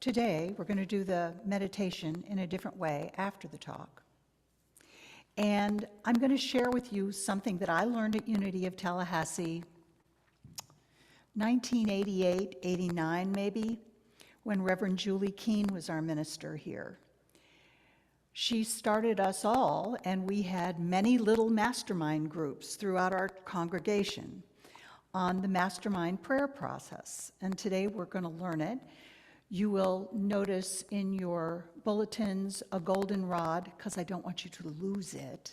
Today, we're going to do the meditation in a different way after the talk. And I'm going to share with you something that I learned at Unity of Tallahassee, 1988, 89 maybe, when Reverend Julie Keene was our minister here. She started us all, and we had many little mastermind groups throughout our congregation on the mastermind prayer process. And today we're going to learn it. You will notice in your bulletins a goldenrod, because I don't want you to lose it.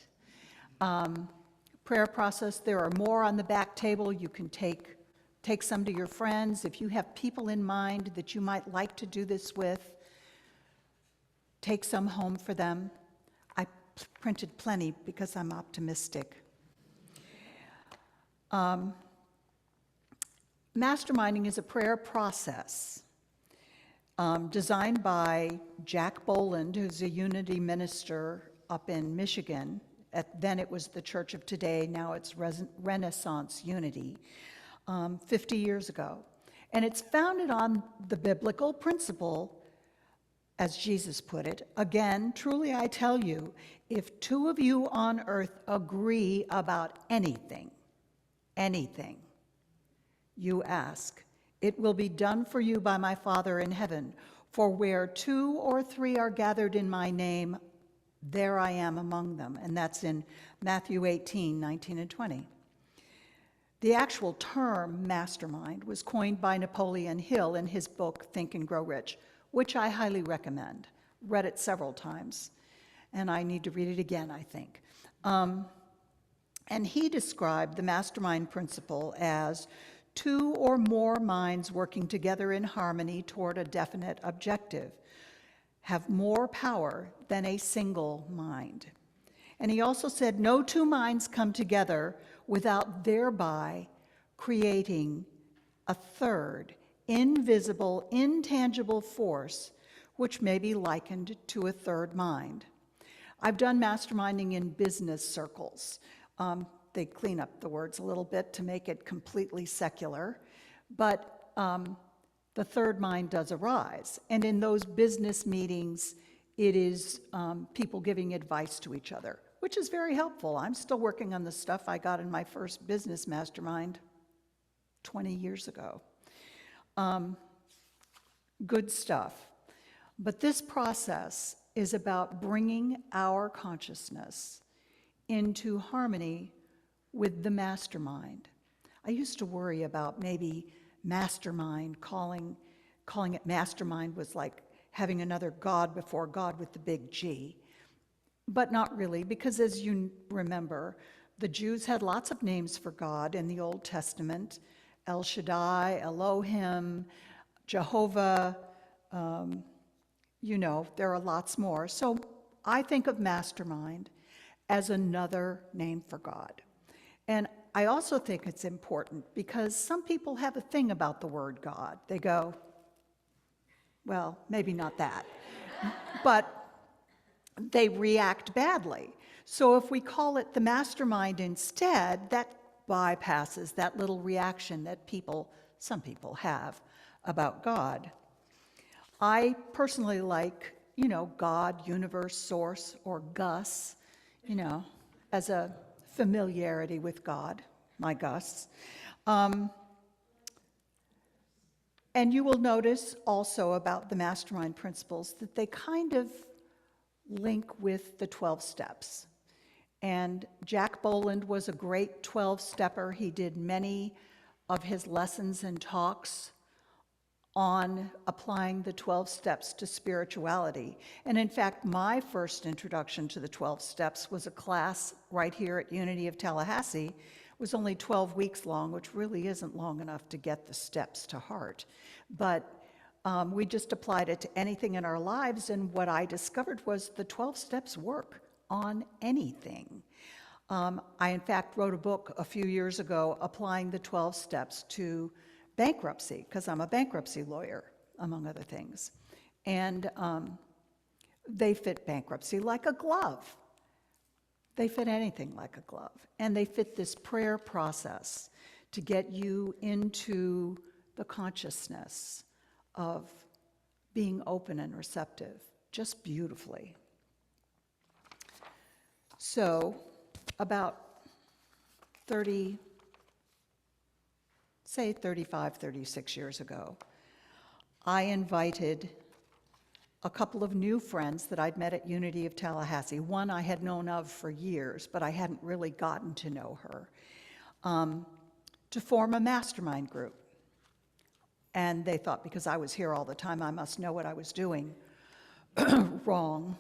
Prayer process, there are more on the back table. You can take some to your friends. If you have people in mind that you might like to do this with, take some home for them. I printed plenty because I'm optimistic. Masterminding is a prayer process designed by Jack Boland, who's a Unity minister up in Michigan. Then it was the Church of Today, now it's Renaissance Unity, 50 years ago. And it's founded on the biblical principle, as Jesus put it, again, truly I tell you, if two of you on earth agree about anything you ask, it will be done for you by my Father in heaven. For where 2 or 3 are gathered in my name, there I am among them. And that's in Matthew 18, 19 and 20. The actual term mastermind was coined by Napoleon Hill in his book, Think and Grow Rich, which I highly recommend. Read it several times, and I need to read it again, I think. And he described the mastermind principle as 2 or more minds working together in harmony toward a definite objective have more power than a single mind. And he also said, no 2 minds come together without thereby creating a third, invisible, intangible force, which may be likened to a third mind. I've done masterminding in business circles. They clean up the words a little bit to make it completely secular, but the third mind does arise. And in those business meetings, it is people giving advice to each other, which is very helpful. I'm still working on the stuff I got in my first business mastermind 20 years ago. Good stuff. But this process is about bringing our consciousness into harmony with the mastermind. I used to worry about maybe mastermind, calling it mastermind was like having another God before God with the big G. But not really, because as you remember, the Jews had lots of names for God in the Old Testament: El Shaddai, Elohim, Jehovah, there are lots more. So I think of mastermind as another name for God. And I also think it's important because some people have a thing about the word God. They go, well, maybe not that, but they react badly. So if we call it the mastermind instead, that bypasses that little reaction that some people have about God. I personally like, God, universe, source, or Gus, as a familiarity with God, my Gus. And you will notice also about the mastermind principles that they kind of link with the 12 steps. And Jack Boland was a great 12-stepper. He did many of his lessons and talks on applying the 12 steps to spirituality. And in fact, my first introduction to the 12 steps was a class right here at Unity of Tallahassee. It was only 12 weeks long, which really isn't long enough to get the steps to heart. But we just applied it to anything in our lives, and what I discovered was the 12 steps work on anything. I, in fact, wrote a book a few years ago applying the 12 steps to bankruptcy, because I'm a bankruptcy lawyer, among other things. And they fit bankruptcy like a glove. They fit anything like a glove. And they fit this prayer process to get you into the consciousness of being open and receptive, just beautifully. So about 35, 36 years ago, I invited a couple of new friends that I'd met at Unity of Tallahassee. One I had known of for years, but I hadn't really gotten to know her, to form a mastermind group. And they thought because I was here all the time, I must know what I was doing. Wrong.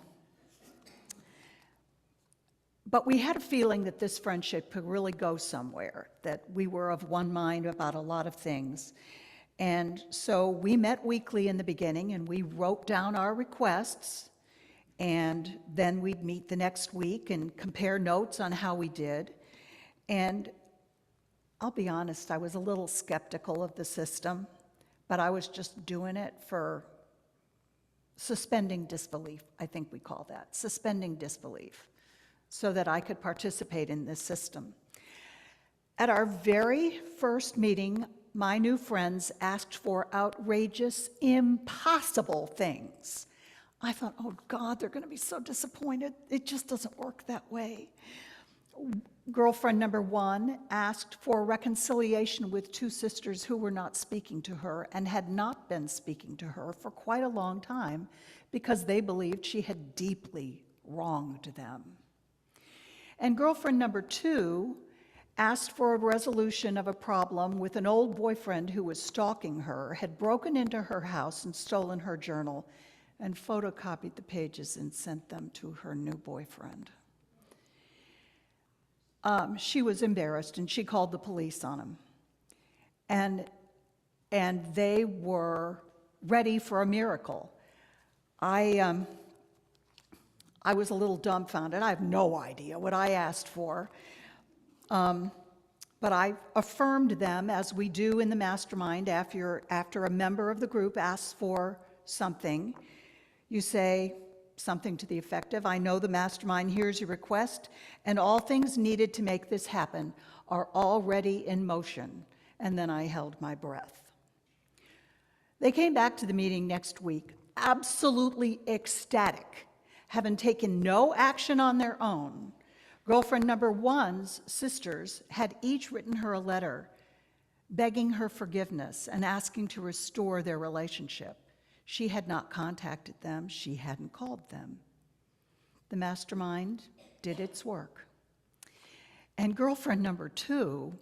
But we had a feeling that this friendship could really go somewhere, that we were of one mind about a lot of things. And so we met weekly in the beginning, and we wrote down our requests, and then we'd meet the next week and compare notes on how we did. And I'll be honest, I was a little skeptical of the system, but I was just doing it for suspending disbelief, I think we call that, suspending disbelief, so that I could participate in this system. At our very first meeting, my new friends asked for outrageous, impossible things. I thought, oh God, they're going to be so disappointed. It just doesn't work that way. Girlfriend number one asked for reconciliation with two sisters who were not speaking to her and had not been speaking to her for quite a long time because they believed she had deeply wronged them. And girlfriend number two asked for a resolution of a problem with an old boyfriend who was stalking her, had broken into her house and stolen her journal, and photocopied the pages and sent them to her new boyfriend. She was embarrassed, and she called the police on him. And they were ready for a miracle. I was a little dumbfounded. I have no idea what I asked for. But I affirmed them, as we do in the mastermind. After a member of the group asks for something, you say something to the effect of, I know the mastermind hears your request, and all things needed to make this happen are already in motion. And then I held my breath. They came back to the meeting next week, absolutely ecstatic, having taken no action on their own. Girlfriend number one's sisters had each written her a letter begging her forgiveness and asking to restore their relationship. She had not contacted them. She hadn't called them. The mastermind did its work. And girlfriend number two,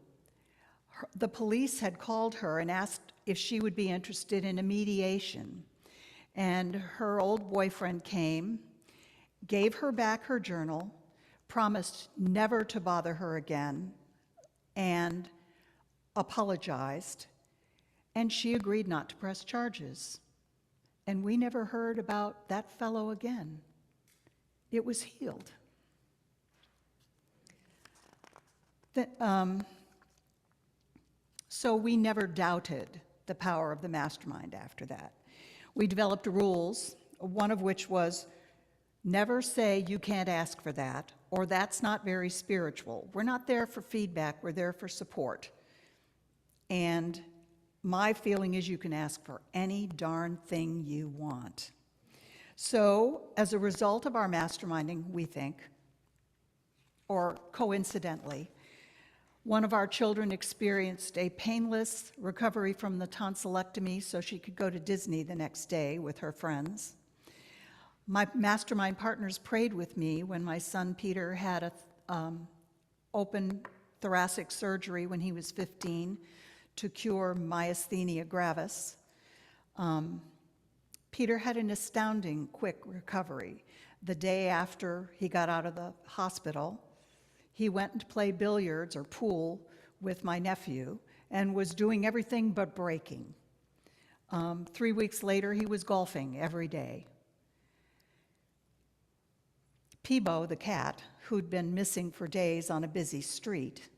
the police had called her and asked if she would be interested in a mediation. And her old boyfriend came, gave her back her journal, promised never to bother her again, and apologized, and she agreed not to press charges. And we never heard about that fellow again. It was healed. So we never doubted the power of the mastermind after that. We developed rules, one of which was never say you can't ask for that, or that's not very spiritual. We're not there for feedback, we're there for support. And my feeling is you can ask for any darn thing you want. So as a result of our masterminding, we think, or coincidentally, one of our children experienced a painless recovery from the tonsillectomy so she could go to Disney the next day with her friends. My mastermind partners prayed with me when my son Peter had an open thoracic surgery when he was 15 to cure myasthenia gravis. Peter had an astounding quick recovery. The day after he got out of the hospital, he went to play billiards or pool with my nephew and was doing everything but breaking. 3 weeks later, he was golfing every day. Peebo, the cat, who'd been missing for days on a busy street,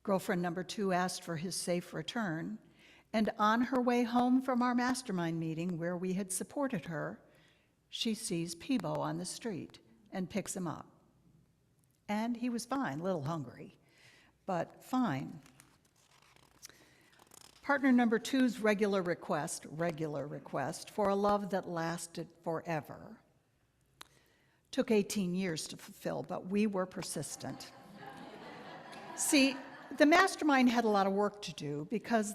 girlfriend number two asked for his safe return, and on her way home from our mastermind meeting where we had supported her, she sees Peebo on the street and picks him up. And he was fine, a little hungry, but fine. Partner number two's regular request for a love that lasted forever. Took 18 years to fulfill, but we were persistent. See, the mastermind had a lot of work to do because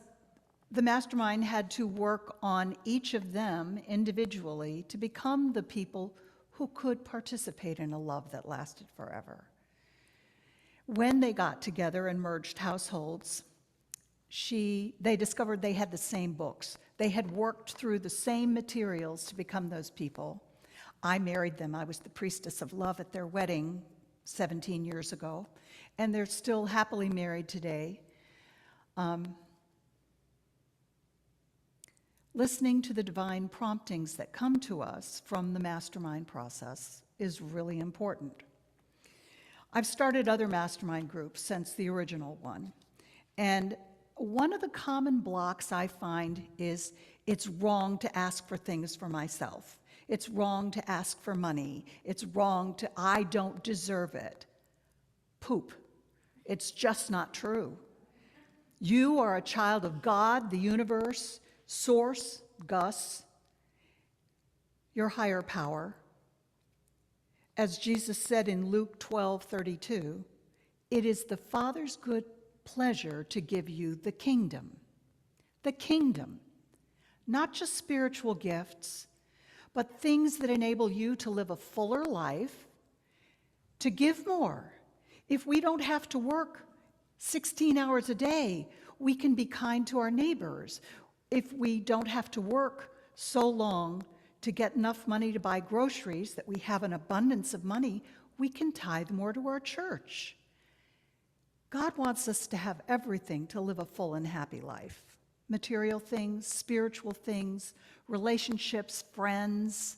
the mastermind had to work on each of them individually to become the people who could participate in a love that lasted forever. When they got together and merged households, they discovered they had the same books. They had worked through the same materials to become those people. I married them. I was the priestess of love at their wedding 17 years ago, and they're still happily married today. Listening to the divine promptings that come to us from the mastermind process is really important. I've started other mastermind groups since the original one, and one of the common blocks I find is it's wrong to ask for things for myself. It's wrong to ask for money. It's wrong to, I don't deserve it. Poop. It's just not true. You are a child of God, the universe, Source, Gus, your higher power. As Jesus said in Luke 12:32, it is the Father's good pleasure to give you the kingdom. The kingdom, not just spiritual gifts, but things that enable you to live a fuller life, to give more. If we don't have to work 16 hours a day, we can be kind to our neighbors. If we don't have to work so long to get enough money to buy groceries that we have an abundance of money, we can tithe more to our church. God wants us to have everything to live a full and happy life. Material things, spiritual things, relationships, friends,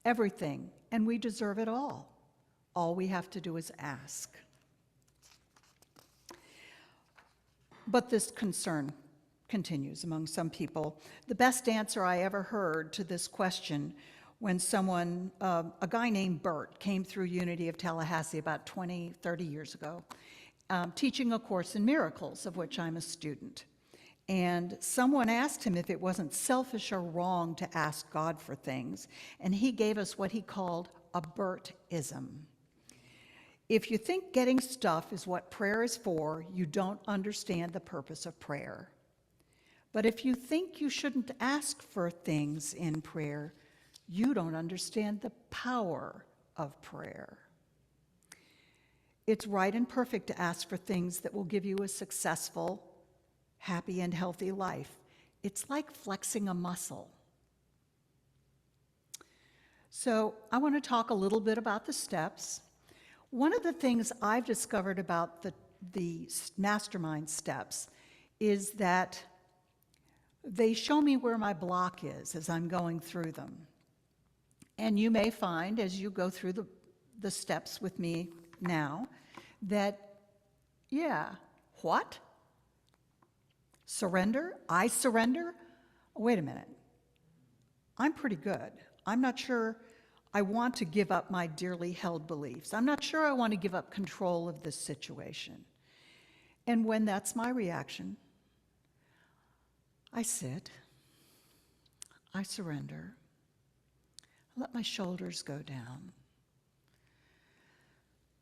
everything. And we deserve it all. All we have to do is ask. But this concern continues among some people. The best answer I ever heard to this question when someone, a guy named Bert, came through Unity of Tallahassee about 20, 30 years ago, teaching a course in miracles, of which I'm a student. And someone asked him if it wasn't selfish or wrong to ask God for things, and he gave us what he called a Bert-ism. If you think getting stuff is what prayer is for, you don't understand the purpose of prayer. But if you think you shouldn't ask for things in prayer, you don't understand the power of prayer. It's right and perfect to ask for things that will give you a successful, happy, and healthy life. It's like flexing a muscle. So I want to talk a little bit about the steps. One of the things I've discovered about the mastermind steps is that they show me where my block is as I'm going through them. And you may find, as you go through the steps with me now, that, yeah, what? Surrender? I surrender? Wait a minute. I'm pretty good. I'm not sure I want to give up my dearly held beliefs. I'm not sure I want to give up control of this situation. And when that's my reaction, I sit, I surrender, I let my shoulders go down.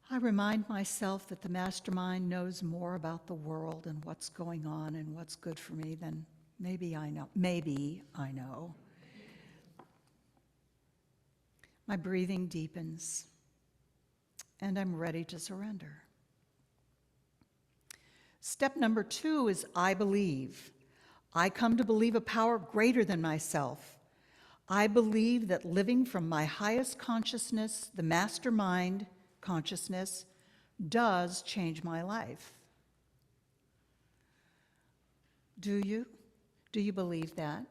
I remind myself that the mastermind knows more about the world and what's going on and what's good for me than maybe I know. Maybe I know. My breathing deepens, and I'm ready to surrender. Step number 2 is I believe. I come to believe a power greater than myself. I believe that living from my highest consciousness, the mastermind consciousness, does change my life. Do you? Do you believe that?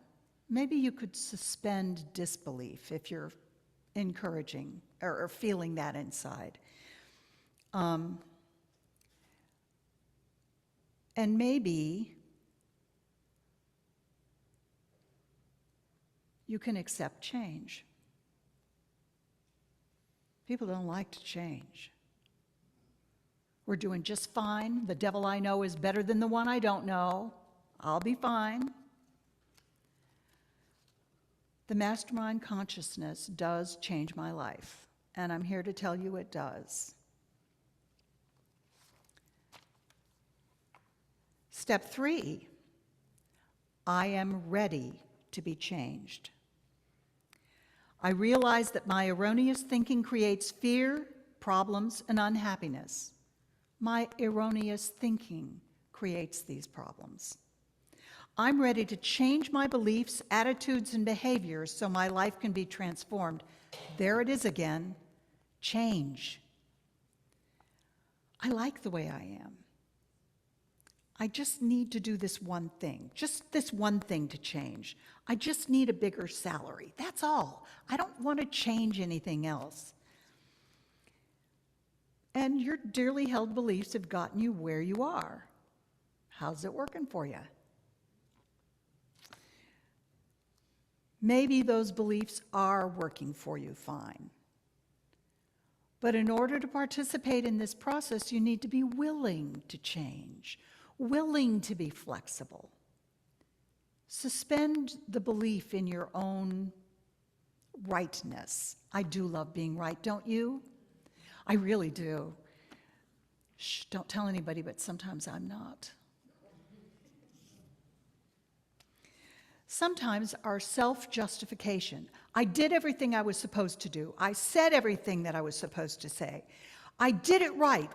Maybe you could suspend disbelief if you're encouraging or feeling that inside. And maybe you can accept change. People don't like to change. We're doing just fine. The devil I know is better than the one I don't know. I'll be fine. The mastermind consciousness does change my life, and I'm here to tell you it does. Step 3, I am ready to be changed. I realize that my erroneous thinking creates fear, problems, and unhappiness. My erroneous thinking creates these problems. I'm ready to change my beliefs, attitudes, and behaviors so my life can be transformed. There it is again, change. I like the way I am. I just need to do this one thing, just this one thing to change. I just need a bigger salary. That's all. I don't want to change anything else. And your dearly held beliefs have gotten you where you are. How's it working for you? Maybe those beliefs are working for you fine. But in order to participate in this process, you need to be willing to change, willing to be flexible. Suspend the belief in your own rightness. I do love being right, don't you? I really do. Shh, don't tell anybody, but sometimes I'm not. Sometimes our self-justification, I did everything I was supposed to do. I said everything that I was supposed to say. I did it right.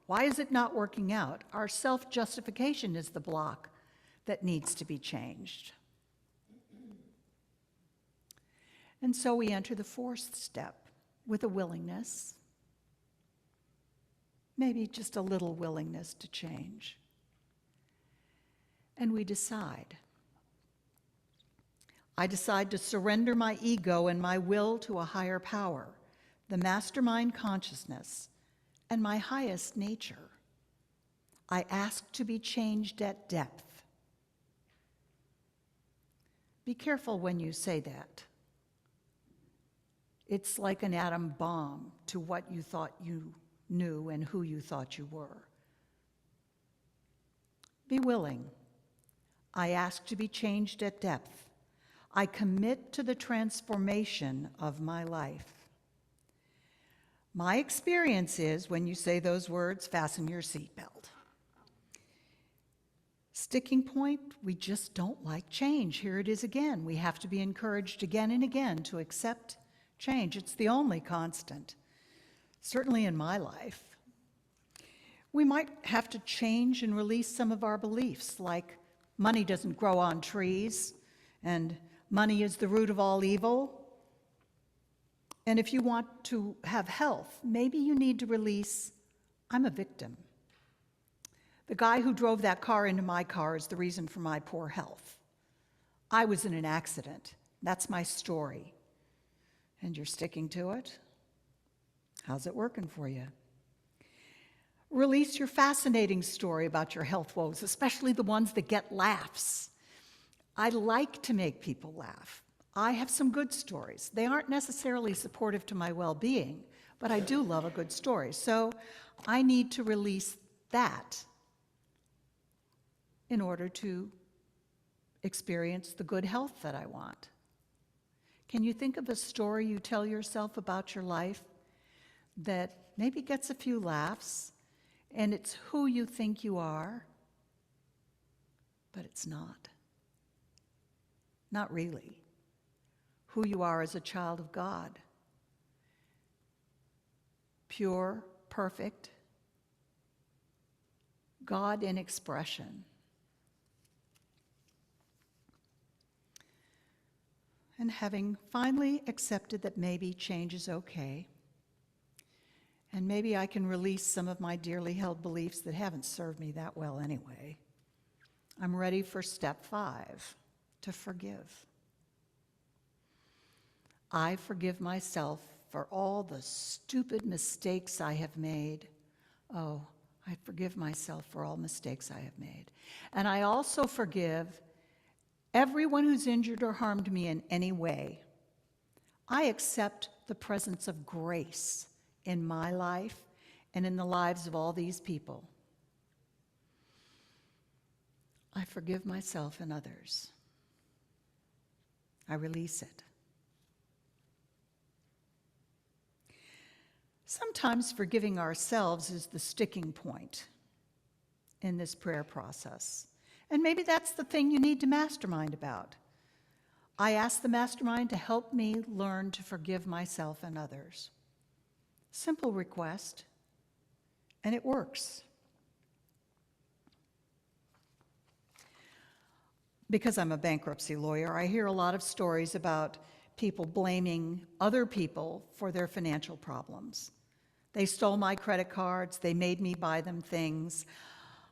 Why is it not working out? Our self-justification is the block that needs to be changed. And so we enter the 4th step with a willingness, maybe just a little willingness to change. And we decide. I decide to surrender my ego and my will to a higher power, the mastermind consciousness, and my highest nature. I ask to be changed at depth. Be careful when you say that. It's like an atom bomb to what you thought you knew and who you thought you were. Be willing. I ask to be changed at depth. I commit to the transformation of my life. My experience is, when you say those words, fasten your seatbelt. Sticking point, we just don't like change. Here it is again. We have to be encouraged again and again to accept change. It's the only constant, certainly in my life. We might have to change and release some of our beliefs, like money doesn't grow on trees, and money is the root of all evil. And if you want to have health, maybe you need to release, I'm a victim. The guy who drove that car into my car is the reason for my poor health. I was in an accident. That's my story. And you're sticking to it? How's it working for you? Release your fascinating story about your health woes, especially the ones that get laughs. I like to make people laugh. I have some good stories. They aren't necessarily supportive to my well-being, but I do love a good story. So I need to release that in order to experience the good health that I want. Can you think of a story you tell yourself about your life that maybe gets a few laughs, and it's who you think you are, but it's not? Not really. Who you are as a child of God. Pure, perfect, God in expression. And having finally accepted that maybe change is okay, and maybe I can release some of my dearly held beliefs that haven't served me that well anyway, I'm ready for step 5, to forgive. I forgive myself for all the stupid mistakes I have made. Oh, I forgive myself for all mistakes I have made. And I also forgive everyone who's injured or harmed me in any way. I accept the presence of grace in my life and in the lives of all these people. I forgive myself and others. I release it. Sometimes forgiving ourselves is the sticking point in this prayer process. And maybe that's the thing you need to mastermind about. I ask the mastermind to help me learn to forgive myself and others. Simple request, and it works. Because I'm a bankruptcy lawyer, I hear a lot of stories about people blaming other people for their financial problems. They stole my credit cards, they made me buy them things.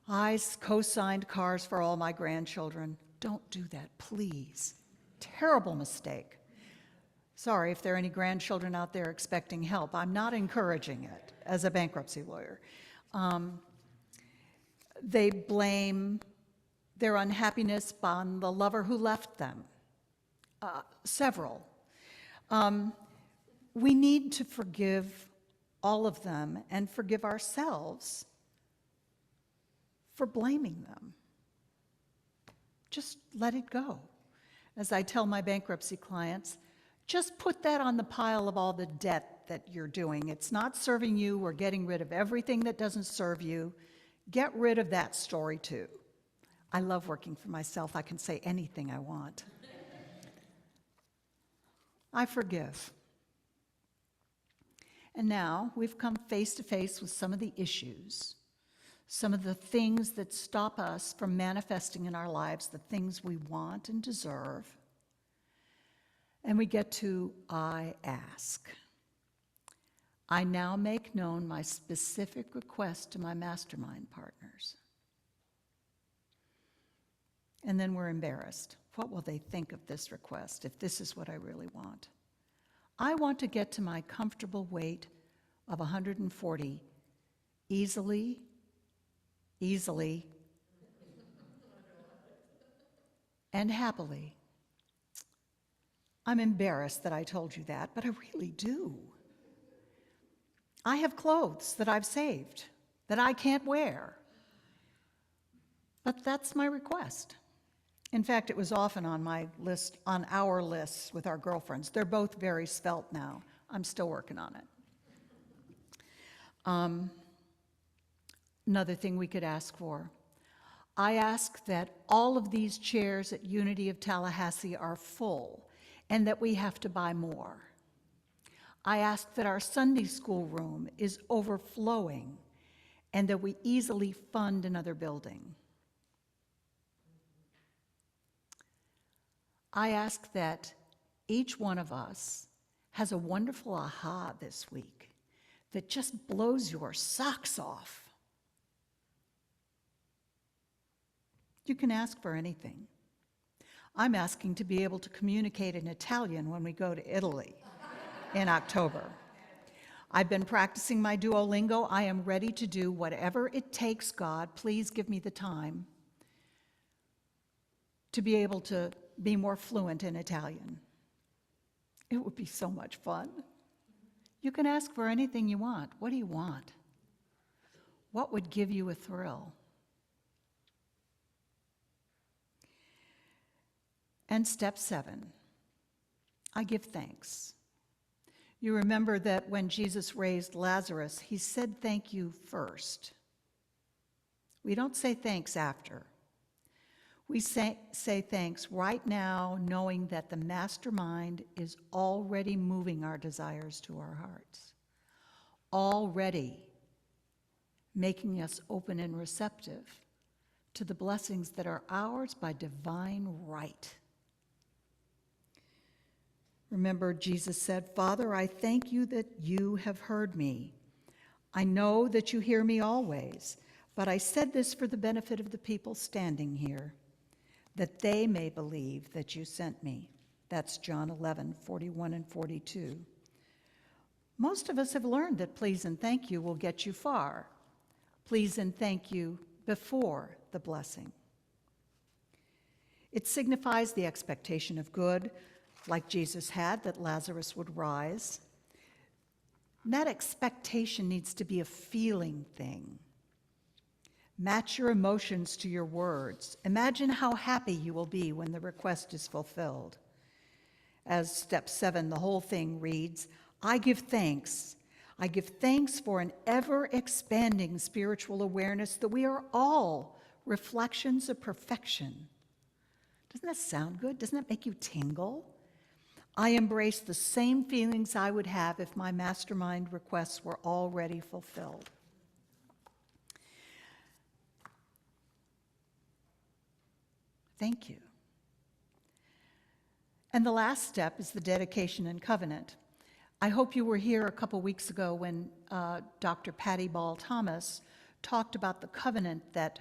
I co-signed cars for all my grandchildren. Don't do that, please. Terrible mistake. Sorry if there are any grandchildren out there expecting help. I'm not encouraging it as a bankruptcy lawyer. They blame their unhappiness on the lover who left them. Several. We need to forgive all of them and forgive ourselves for blaming them. Just let it go. As I tell my bankruptcy clients, just put that on the pile of all the debt that you're doing. It's not serving you. We're getting rid of everything that doesn't serve you. Get rid of that story too. I love working for myself. I can say anything I want. I forgive. And now we've come face to face with some of the issues, some of the things that stop us from manifesting in our lives the things we want and deserve. And we get to I ask. I now make known my specific request to my mastermind partners. And then we're embarrassed. What will they think of this request if this is what I really want? I want to get to my comfortable weight of 140 easily, and happily. I'm embarrassed that I told you that, but I really do. I have clothes that I've saved that I can't wear, but that's my request. In fact, it was often on my list, on our lists with our girlfriends. They're both very svelte now. I'm still working on it. Another thing we could ask for. I ask that all of these chairs at Unity of Tallahassee are full and that we have to buy more. I ask that our Sunday school room is overflowing and that we easily fund another building. I ask that each one of us has a wonderful aha this week that just blows your socks off. You can ask for anything. I'm asking to be able to communicate in Italian when we go to Italy in October. I've been practicing my Duolingo. I am ready to do whatever it takes, God. Please give me the time to be able to be more fluent in Italian. It would be so much fun. You can ask for anything you want. What do you want? What would give you a thrill? And step 7, I give thanks. You remember that when Jesus raised Lazarus, he said thank you first. We don't say thanks after. We say thanks right now, knowing that the mastermind is already moving our desires to our hearts, already making us open and receptive to the blessings that are ours by divine right. Remember, Jesus said, Father, I thank you that you have heard me. I know that you hear me always, but I said this for the benefit of the people standing here, that they may believe that you sent me. That's John 11:41 and 42. Most of us have learned that please and thank you will get you far. Please and thank you before the blessing. It signifies the expectation of good, like Jesus had, that Lazarus would rise. And that expectation needs to be a feeling thing. Match your emotions to your words. Imagine how happy you will be when the request is fulfilled. As step 7, the whole thing reads, I give thanks. I give thanks for an ever-expanding spiritual awareness that we are all reflections of perfection. Doesn't that sound good? Doesn't that make you tingle? I embrace the same feelings I would have if my mastermind requests were already fulfilled. Thank you. And the last step is the dedication and covenant. I hope you were here a couple weeks ago when Dr. Patty Ball Thomas talked about the covenant that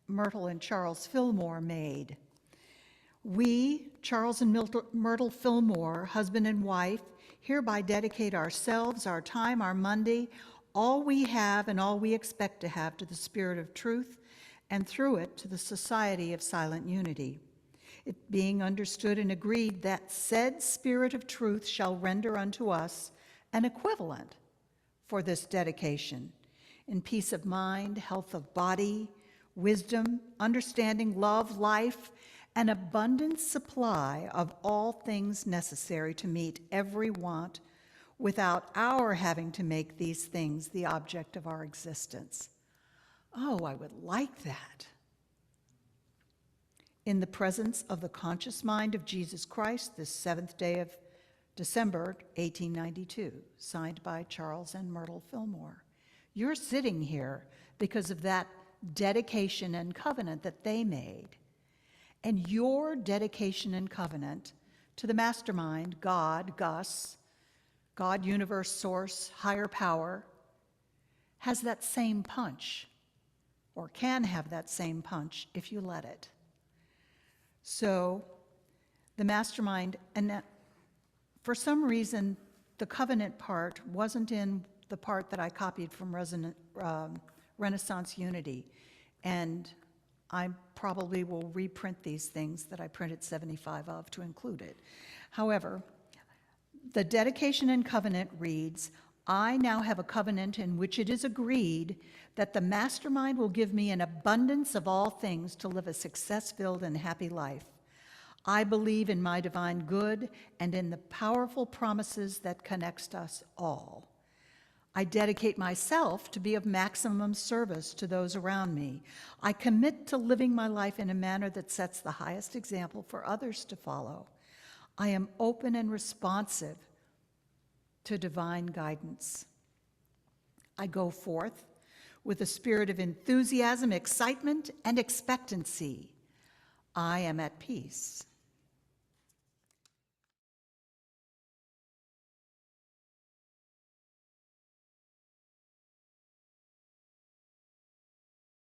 Myrtle and Charles Fillmore made. We, Charles and Myrtle Fillmore, husband and wife, hereby dedicate ourselves, our time, our Monday, all we have and all we expect to have to the Spirit of truth, and through it to the Society of Silent Unity. It being understood and agreed that said Spirit of truth shall render unto us an equivalent for this dedication in peace of mind, health of body, wisdom, understanding, love, life, an abundant supply of all things necessary to meet every want without our having to make these things the object of our existence. Oh, I would like that. In the presence of the conscious mind of Jesus Christ, this 7th day of December, 1892, signed by Charles and Myrtle Fillmore. You're sitting here because of that dedication and covenant that they made. And your dedication and covenant to the mastermind, God, Gus, God, universe, source, higher power, has that same punch, or can have that same punch if you let it. So the mastermind, and for some reason, the covenant part wasn't in the part that I copied from Renaissance Unity. And I probably will reprint these things that I printed 75 of to include it. However, the dedication and covenant reads, I now have a covenant in which it is agreed that the mastermind will give me an abundance of all things to live a success-filled and happy life. I believe in my divine good and in the powerful promises that connect us all. I dedicate myself to be of maximum service to those around me. I commit to living my life in a manner that sets the highest example for others to follow. I am open and responsive to divine guidance. I go forth with a spirit of enthusiasm, excitement, and expectancy. I am at peace.